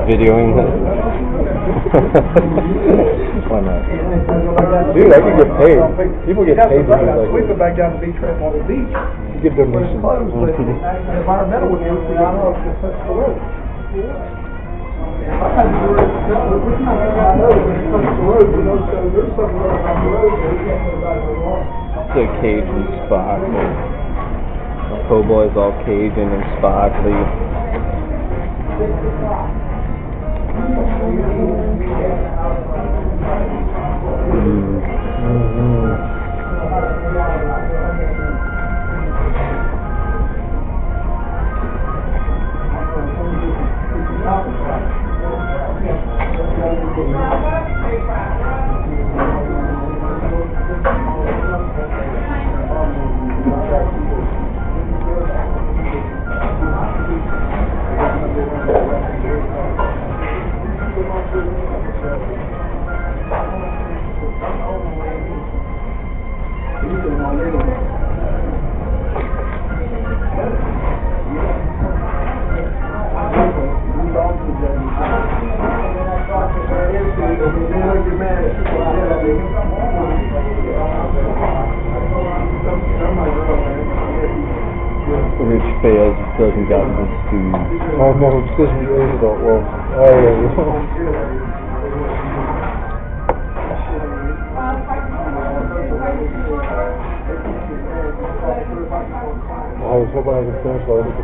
videoing this? Why not? Dude, I could get paid. People get paid to do like We go back down to beach ramp on the beach. you give donations. Environmental would use the honor to touch the road. It's a Cajun spot. The po' boys all Cajun and sparkly. Rich fails, doesn't got this food. Oh no, it's because we ate it all. Well, I was hoping I could finish while I was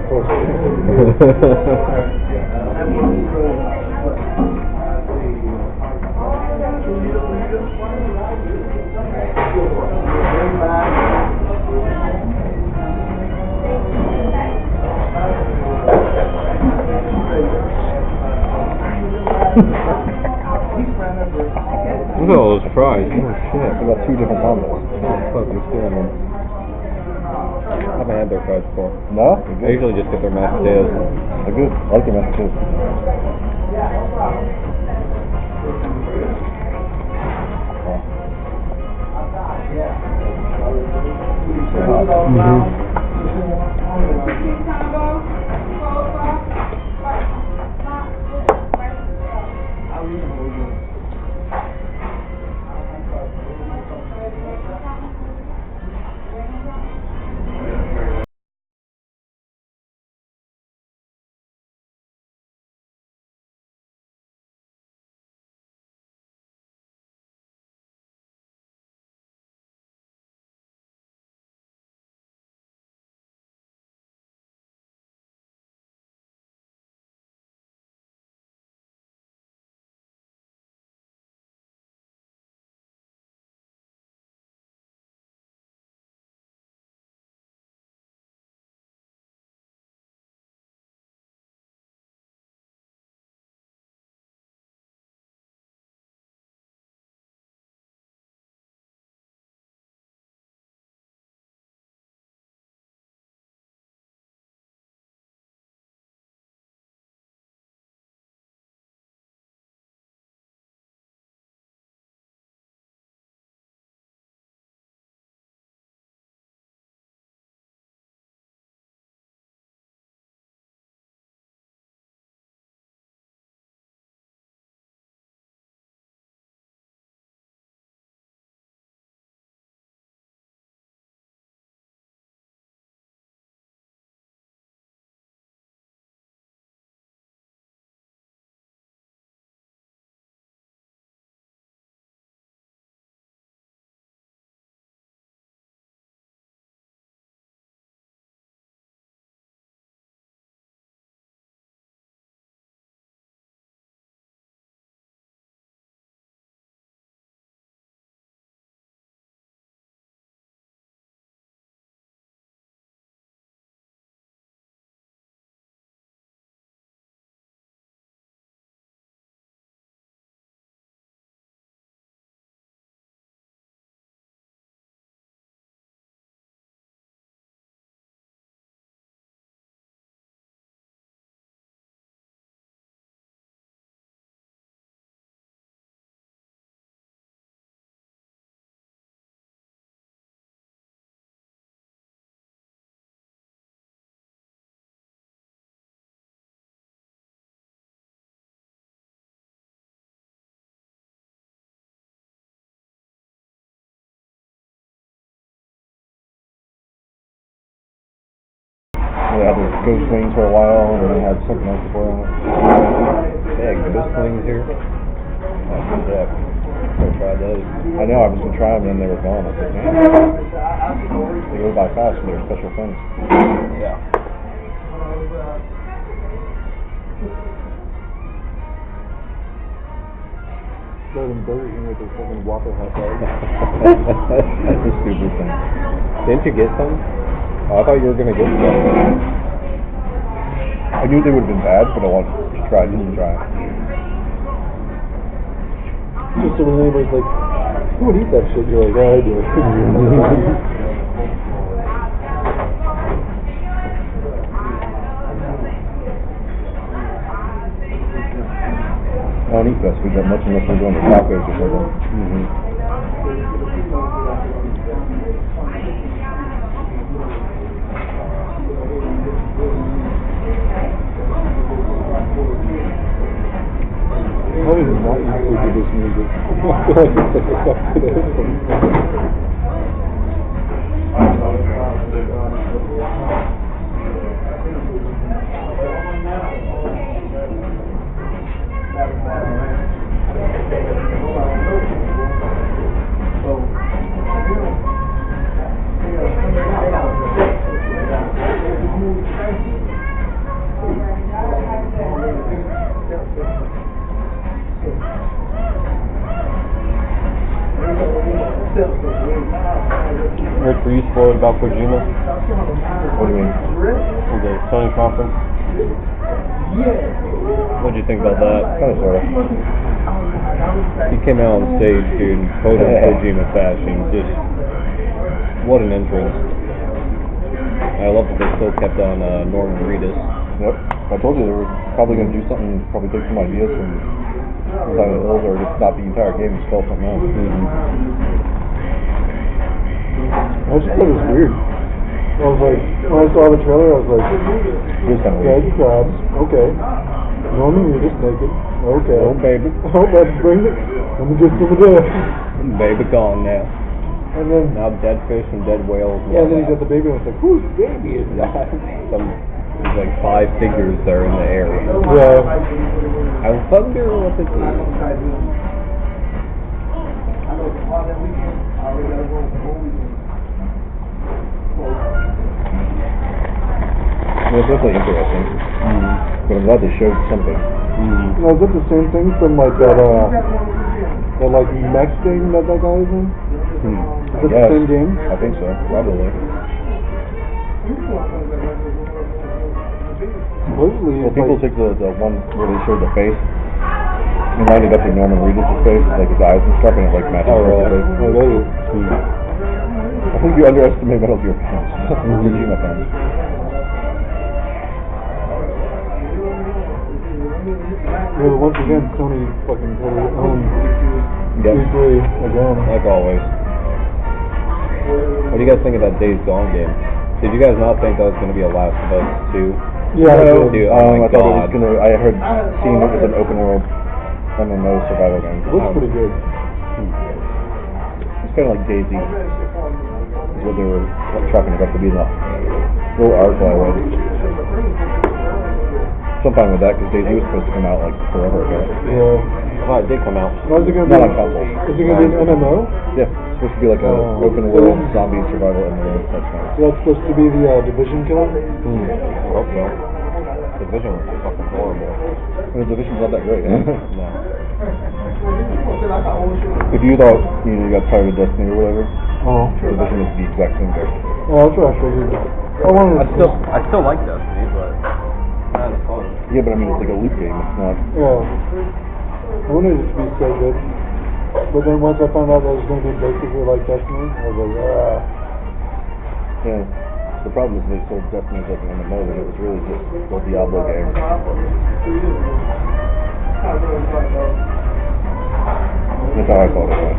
Look at all those fries. Oh shit. I got two different combos. Fucking experiment. I haven't had their fries before. No? I usually just get their mashed potatoes. They're good. I like them mashed potatoes. they had those ghost wings for a while, and then they had something else before on it. They had ghost wings here. Oh, good luck. Gotta try those. I know, I was gonna try them, and then they were gone. I was like, man, they go by fast, and they're special things. Yeah. Better than Burger King with their fucking Whopper hot dog. That's a stupid thing. Didn't you get some? Oh, I thought you were gonna get some. I knew they would have been bad, but I wanted to try just to try. Just so the neighbor's like, who would eat that shit? You're like, yeah, I do. I don't eat fast food that much unless we're going to tacos or something. How did it not include this music? I feel like it's like a fuck today. Rick, were you spoiled about Kojima? What do you mean? The Sony conference? What'd you think about that? Kind of sort of. He came out on stage, dude, total Kojima fashion. Just, what an entrance. I love that they still kept on Norman Reedus. Yep. I told you they were probably going to do something, probably take some ideas from Silent Hills, or just not the entire game, just spell something else. I just thought it was weird. I was like, when I saw the trailer, I was like, this kind of weird. Crabs, okay. Norman Reedus naked, okay. Oh, baby. Oh, let's bring it. Let me get some of this. Baby gone now. And then, Now dead fish and dead whales. yeah, and then he got the baby, and I was like, whose baby is that? There's like 5 figures there in the area. Yeah. I wonder what this is. Well, it's definitely interesting. But I'm glad they showed something. Now, is that the same thing from like that like mech thing that guy is in? Is that the same game? I think so, probably. Supposedly, well, people took the one where they showed the face and lined it up to Norman Reedus' face, like his eyes and stuff, and it like matches. Oh, really? Oh, really? I think you underestimate Metal Gear fans. Kojima fans. Yeah, once again, Sony fucking totally owned E3 again. Like always. What do you guys think of that Days Gone game? Did you guys not think that was going to be a Last of Us 2? Yeah, no, dude, I thought it was going to, I heard, seeing it was an open world MMO survival game. It looks pretty good. It's kind of like DayZ. Is what they were chopping it up to be, the little article I read. So I'm fine with that, because DayZ was supposed to come out like forever ago. Yeah. Oh, it did come out. Not on console. Is it going to be an MMO? Yeah. It's supposed to be like an open world zombie survival MMO. So that's supposed to be the Division killer? I hope so. Division was fucking horrible. The Division's not that great, huh? No. If you thought you got tired of Destiny or whatever, Division is the exact same game. Oh, that's what I figured. I still like Destiny, but not as fun. Yeah, but I mean it's like a loot game. It's not. Yeah. I wanted it to be so good, but then once I found out that it was going to be basically like Destiny, I was like, ah. Yeah. The problem is they sold Destiny as like an MMO, and it was really just a Diablo game. That's how I thought it was.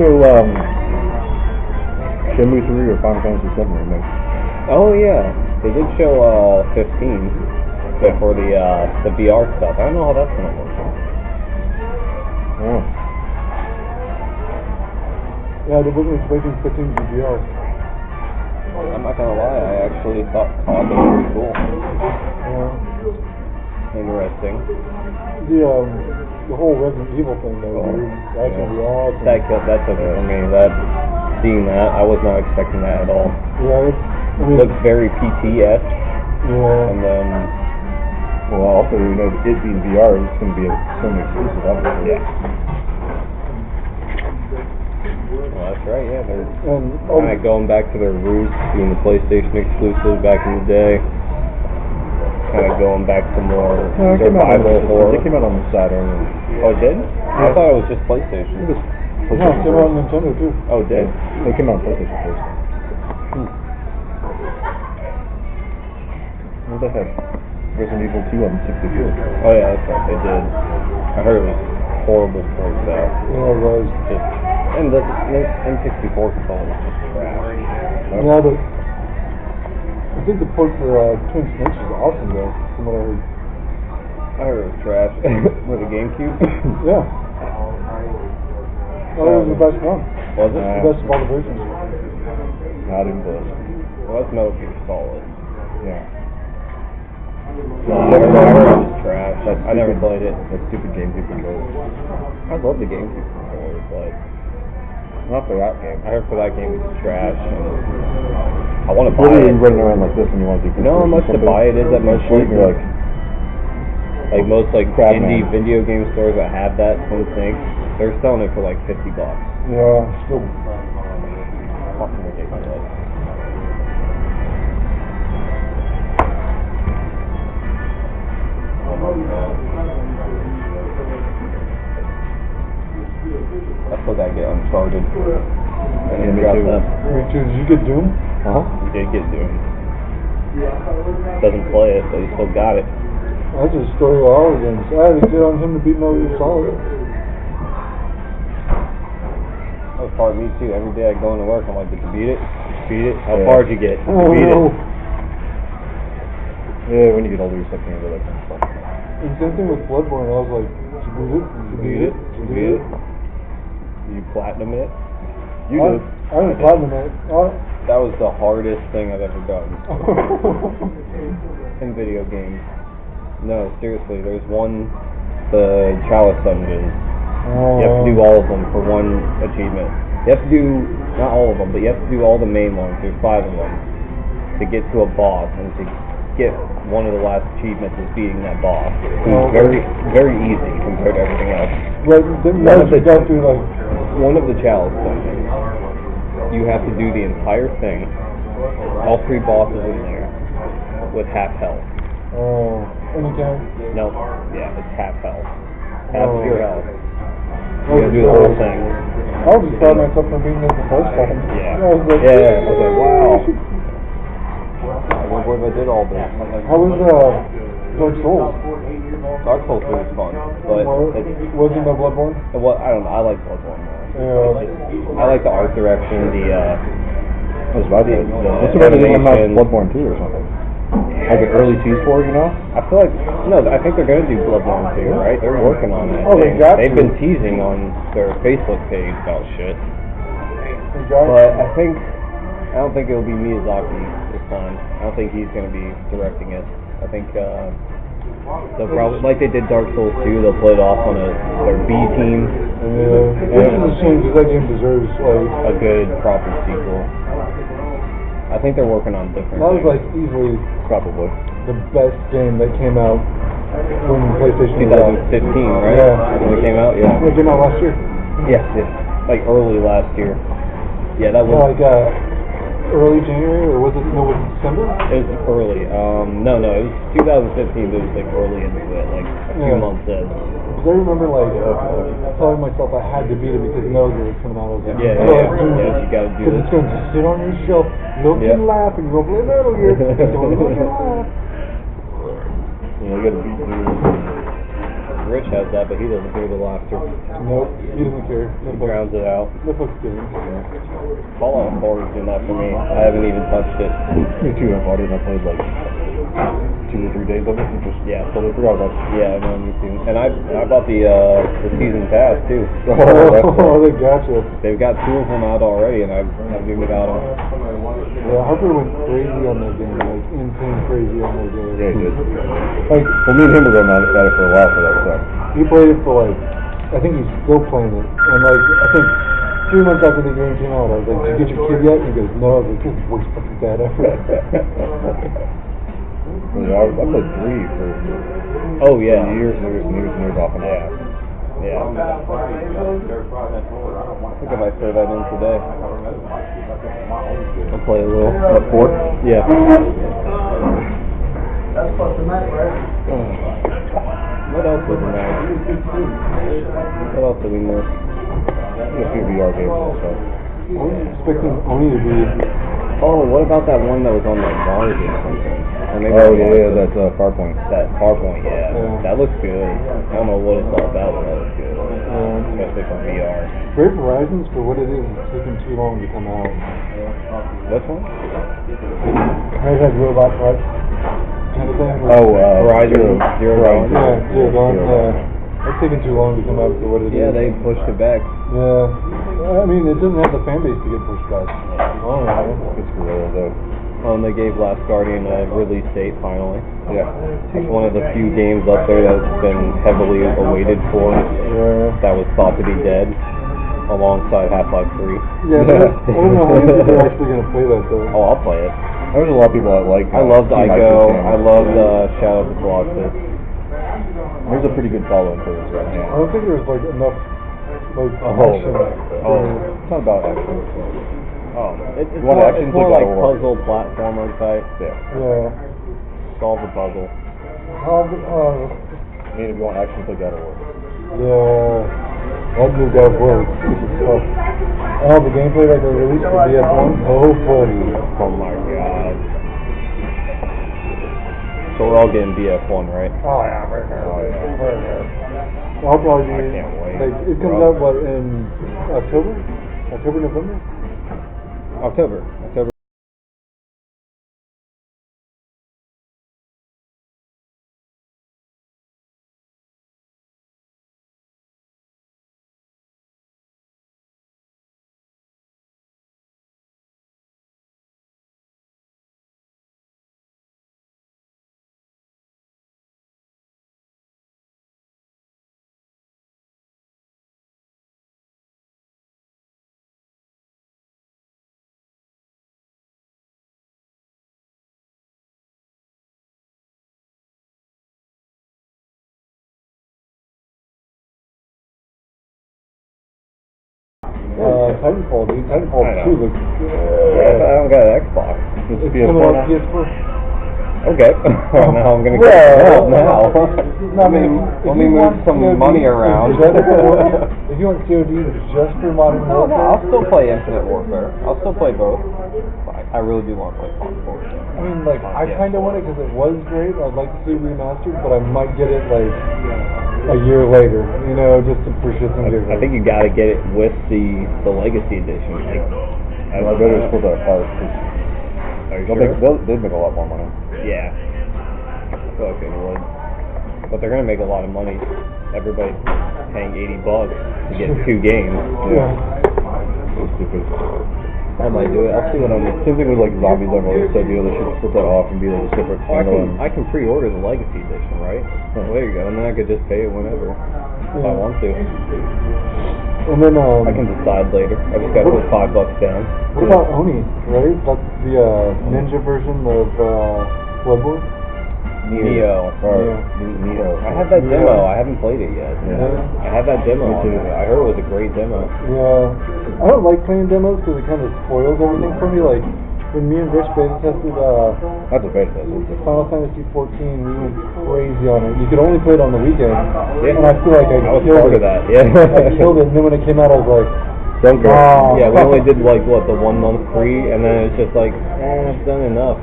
show Shenmue 3 or Final Fantasy 7 remake? Oh yeah, they did show 15 for the VR stuff. I don't know how that's gonna work. Oh. Yeah, they wasn't expecting 15 to VR. I'm not gonna lie, I actually thought COD was pretty cool. Yeah. Interesting. The whole Resident Evil thing though, dude. That's gonna be awesome. That's okay for me. Seeing that, I was not expecting that at all. Right? I mean, Looks very PT-esque. Yeah. And then, well, also, you know, it being VR, it's going to be a Sony exclusive, obviously. Yeah. Well, that's right, yeah. They're And kind of going back to their roots, being the PlayStation exclusive back in the day. Kind of going back to more survival horror. They came out on the Saturn. Oh, it did? I thought it was just PlayStation. No, it came out on Nintendo too. Oh, it did? They came out on PlayStation first. What the heck? Resident Evil 2 on 64. Oh yeah, that's right, they did. I heard it was horrible port though. Yeah, it was. And the N64 controller was just trash. Yeah, but I think the port for Twin Snakes is awesome though, from what I heard. I heard it was trash. With the GameCube? Yeah. Oh, it was the best one. Was it? The best of all the versions. Not even close. Well, that's Metal Gear Solid. Yeah. I heard it was trash. I never played it. That stupid GameCube controller. I love the GameCube controller, but not for that game. I heard for that game it's trash. And I want to buy Literally it. running around like this when you want to do. You know how much to buy it is at most places? You're like most crap, indie man. video game stores that have that Twin Snakes, they're selling it for like $50. Yeah, still Fucking ridiculous. I still gotta get Uncharted. Yeah, me too. Me too. Did you get Doom? You did get Doom. Doesn't play it, but he still got it. That's a story of all games. I had to get on him to beat Metal Gear Solid. That was part of me too. Every day I go into work, I'm like, did you beat it? Beat it? How Yeah. far did you get? Did you Oh beat no. it? Yeah, when you get older, you start thinking about that kind of stuff. And same thing with Bloodborne. I was like, did you beat it? Did you beat it? Did you beat it? Did you platinum it? You did. I didn't platinum it. That was the hardest thing I've ever done in video games. No, seriously, there's one, the Chalice Dungeon. You have to do all of them for one achievement. You have to do, not all of them, but you have to do all the main ones. There's 5 of them to get to a boss, and to get one of the last achievements is beating that boss. It's very, very easy compared to everything else. Right, then you go through like one of the Chalice Dungeons. You have to do the entire thing, all 3 bosses in there, with half health. Anytime. No, yeah, it's half health. Half of your health. You gotta do the Oh. whole thing. I was just proud of myself for beating it the first time. Yeah. I was like, Yeah, I was like, wow. I can't believe I did all this. How was Dark Souls? Dark Souls 2 was fun, but Wasn't the Bloodborne? I don't know, I like Bloodborne more. Yeah. I like the art direction, That's about it. What's the about it about animation. Bloodborne 2 or something? Like an early tease for it, you know? I feel like, no, I think they're going to do Bloodborne 2, right? They're working on that. Oh, they got They've to. been teasing on their Facebook page about shit. They got But to. I don't think it'll be Miyazaki this time. I don't think he's going to be directing it. I think they'll probably, like they did Dark Souls 2, they'll play it off on their B team. Which is a shame because that game deserves like A good, proper sequel. I think they're working on different that was things. like easily Probably. the best game that came out when PlayStation was out. 2015, right? Yeah. When it came out, yeah. It came out last year. Yeah, like early last year. Yeah, that was. Like early January or was it December? It was early. No, it was 2015. But it was like early into it, like a few months in. Because I remember like telling myself I had to beat it because Metal Gear was coming out. I was like, Yeah, you gotta do because this. it's going to sit on your shelf, look and laugh, and you're going to play Metal Gear. Don't look and laugh. Yeah, you gotta beat through. Rich has that, but he doesn't hear the laughter. Nope, he doesn't care. He drowns it out. No fuck's kidding. Fallout 4 is doing that for me. I haven't even touched it. Me too, I bought it and I played like 2 or 3 days of it and just totally forgot about it. Yeah, no, me too. And I bought the season pass too. Oh, they gotcha. They've got 2 of them out already, and I've given about them. Yeah, Harper went crazy on that game, like insane crazy on that game. Yeah, he did. Like, Well, me and him were going at it for a while for that stuff. he played it for like, I think he's still playing it. And like, I think 3 months after the game came out, I was like, did you get your kid yet? And he goes, no. I was like, this is the worst fucking dad ever. I played 3 for Oh yeah. years and years and years and years off and on. Yeah. I think I might throw that in today. I'll play a little. What, 4? Yeah. That's what's the night, right? What else was in there? What else did we miss? A few VR games also. I was expecting Oni to be, Oh, what about that one that was on like Mars or something? Or maybe Oh on Mars. yeah, that's Farpoint. That Farpoint, yeah. Yeah. That looks good. I don't know what it's all about, but that looks good. Especially for VR. Great Horizons, for what it is, it's taking too long to come out. Which one? Right, that robot fight kind of thing. Horizon Zero Dawn. Yeah, Zero Dawn, yeah. It's taking too long to come out for what it is. Yeah, they pushed it back. Yeah. I mean, it doesn't have the fan base to get pushed back. I don't know. It's Gorilla though. And they gave Last Guardian a release date finally. Yeah. It's one of the few games up there that's been heavily awaited for. Yeah. That was thought to be dead, alongside Half-Life 3. Yeah, but I don't know how many people are actually going to play that, though. Oh, I'll play it. There's a lot of people that like. I loved Team Ico. Ico's I game. loved Shadow of the Colossus. There's a pretty good following for this right I now. don't think there's, like, enough, like, Oh. action. It's not about action. Oh, it's You want more, action, it's more play like God of War. puzzle platformer type. Yeah. Yeah. Solve the puzzle. I mean, if you want action, play God of War. Yeah. That new God of War was super tough. Oh, the gameplay that they released for DS1? Oh, buddy. Oh my god. So we're all getting BF1, right? Oh, yeah, right there. Right there. I'll probably be, I can't wait. like, it comes out, what, in October? October, November? October. Titanfall, dude. I Titanfall know. 2 looks Yeah, I don't got an Xbox. It's It's PS4 coming out now. PS4. Okay. Now I'm gonna get Well, it now. No, I mean, Let me move some money around. If you want COD just for Modern No, Warfare, I'll still play Infinite Warfare. I'll still play both. I really do want to play Call of Duty. I mean, like, I kind of want it because it was great. I'd like to see it remastered, but I might get it, like, a year later, you know, just for shits and giggles. I think you gotta get it with the Legacy Edition. Like, I better split that apart. 'Cause are you they'd make a lot more money. Yeah. I feel like they would. But they're gonna make a lot of money. Everybody's paying $80 to get 2 games. Yeah. So stupid. I might do it. I'll see what I'm. Same thing with like zombies. I've always said, you know, they should split that off and be like a separate Oh, standalone. I can pre-order the Legacy Edition, right? Oh, there you go. And then I could just pay it whenever if I want to. And then, I can decide later. I just gotta put $5 down. what about Oni, right? That's the ninja version of Bloodborne? Neo. Neo. I have that Neo. demo. I haven't played it yet. Yeah. I have that demo. Me too. I heard it was a great demo. Yeah. I don't like playing demos because it kind of spoils everything for me. Like, when me and Rich beta tested That's a beta test. Final Fantasy 14, we went crazy on it. You could only play it on the weekend. Yeah. And I feel like I was killed part it. of that. Yeah. I killed it, and then when it came out, I was like, Don't go. oh. Yeah, we only did like what, the 1 month free, and then it's just like, I've done enough.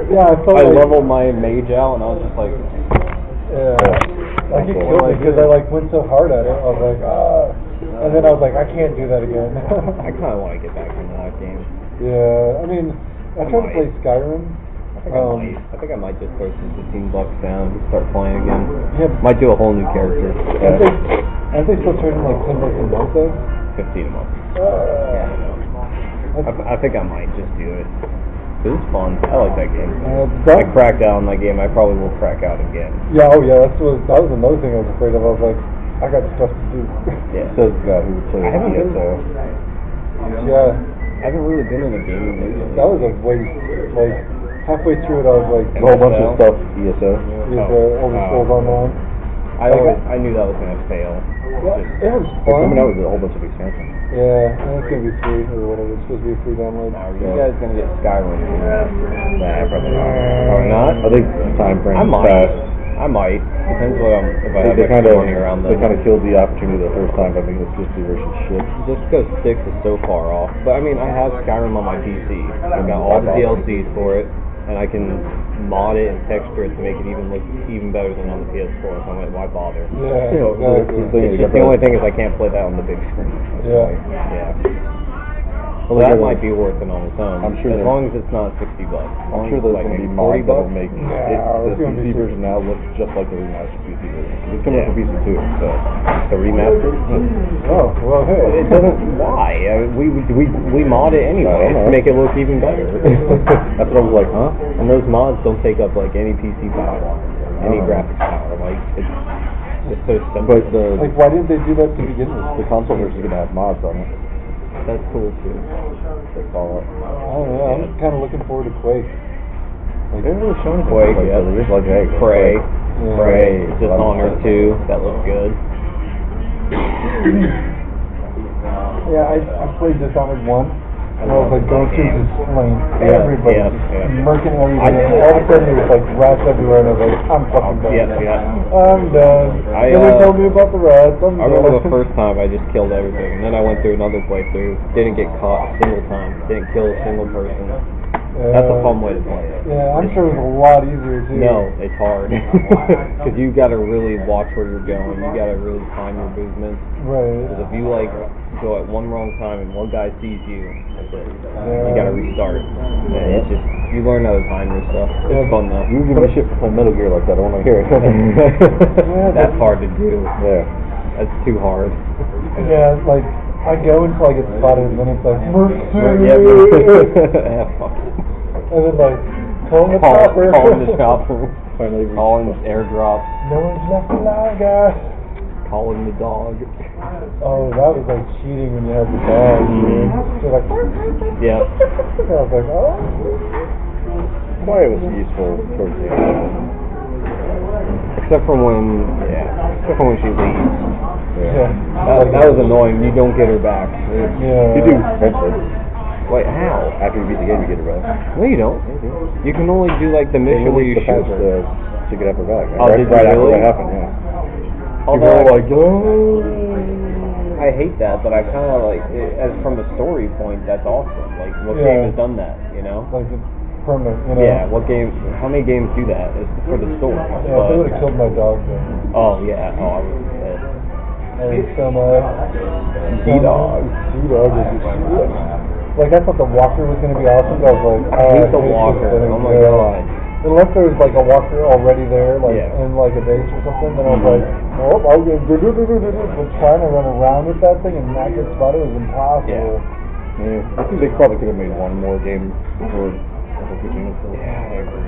Yeah, I felt I like... leveled my mage out, and I was just like, Yeah. Like it killed me because I like went so hard at it. I was like, and then I was like, I can't do that again. I kind of want to get back into that game. Yeah, I mean, I tried to play Skyrim. I think I might just throw some $15 down and start playing again. Yeah. Might do a whole new character. Aren't they still charging like $10 a month though? 15 a month. I think I might just do it. It was fun. I like that game. I cracked out on that game. I probably will crack out again. Yeah, oh yeah, that was another thing I was afraid of. I was like, I got stuff to do. Yeah. Says the guy who would play I haven't been ESO. Yeah. I haven't really been in a game lately. That was a waste. Like, halfway through it, I was like, A whole bunch of stuff, ESO. Older Scrolls Online. I knew that was going to fail. Yeah, it was They're fun. coming out with a whole bunch of expansions. Yeah, and it's going to be free or whatever. It's supposed to be a free download. Now, are you guys going to get Skyrim? Nah, probably not. Probably not? I think the time frame I is might. fast. I might. Depends what if I have They extra money around they then. kind of killed the opportunity the first time by making this 50 version shit. Just because 6 is so far off. But I mean, I have Skyrim on my PC. I've got all the DLCs for it, and I can mod it and texture it to make it even look even better than on the PS4. So I'm like, why bother? Yeah, exactly. It's just the only thing is I can't play that on the big screen. Yeah. Yeah. Well, that might be worth it on its own. I'm sure as long as it's not $60. I'm sure there's going to be mods $40. that'll make it's the gonna be PC version now look just like the remastered PC version. It's coming out for PC too, so. The remaster? Oh, well, hey. It doesn't. Why? We mod it anyway to make it look even better. That's what I was like, huh? And those mods don't take up like any PC power, any graphics power. Like it's so simple. But the Like, why didn't they do that to begin with? the console version is going to have mods on it. That's cool too. They call it. I don't know. I'm kind of looking forward to Quake. Like, they really showing Quake, like, yeah. There's like, hey, Prey. Yeah. Prey. Dishonored 2. That looks good. Yeah, I played Dishonored 1. And I was like going through this lane. Yeah, Everybody yeah, just yeah. murking everybody. All of a sudden there was like rats everywhere and I was like, I'm fucking done. Yeah. I'm done. Then they told me about the rats. I'm I done. remember the first time I just killed everything, and then I went through another playthrough, didn't get caught a single time, didn't kill a single person. That's a fun way to play it. Yeah, I'm sure it was a lot easier too. No, it's hard. Because you gotta really watch where you're going, you gotta really time your movements. Right. Because if you like go at one wrong time and one guy sees you, that's it. Yeah. You gotta restart. And it's just, you learn how to time your stuff. It's Yeah. fun though. You give me shit for playing Metal Gear like that, I want to hear it. That's hard to do. Yeah. That's too hard. Yeah, like I go until I get spotted and then it's like Yeah, fuck it. and then like calling the chopper. Calling the chopper. Finally, Calling airdrops. No one's left alive, guys. Calling the dog. Oh, that was like cheating when you had the dog. You're like, Yeah. I was like, oh. why it was useful towards the end. Except for when she leaves. Yeah. That was annoying. You don't get her back. Yeah. You do, eventually. Wait, how? After you beat the game, you get it back. No, you don't. You can only do like the mission where you the shoot patch her. to get her back. Oh, did you right after really? that happened, yeah. Although People were like, I hate that, but I kind of like, as from a story point, that's awesome. Like, what Yeah. game has done that, you know? Like it's permanent, you know? Yeah, what game, how many games do that? It's for the story. Yeah, if they would have killed my dog then. Oh, yeah. Oh, I would have said. And some, D-Dog. D-Dog is just shit. Like, I thought the walker was going to be awesome, but I was like, I hate the this walker. thing. Oh my Yeah. god. Unless there was like a walker already there, like Yeah. in like a base or something, then I was like, oh, I was but trying to run around with that thing and not get spotted was impossible. Yeah. I think they probably could have made one more game before the whole game. Yeah, I agree.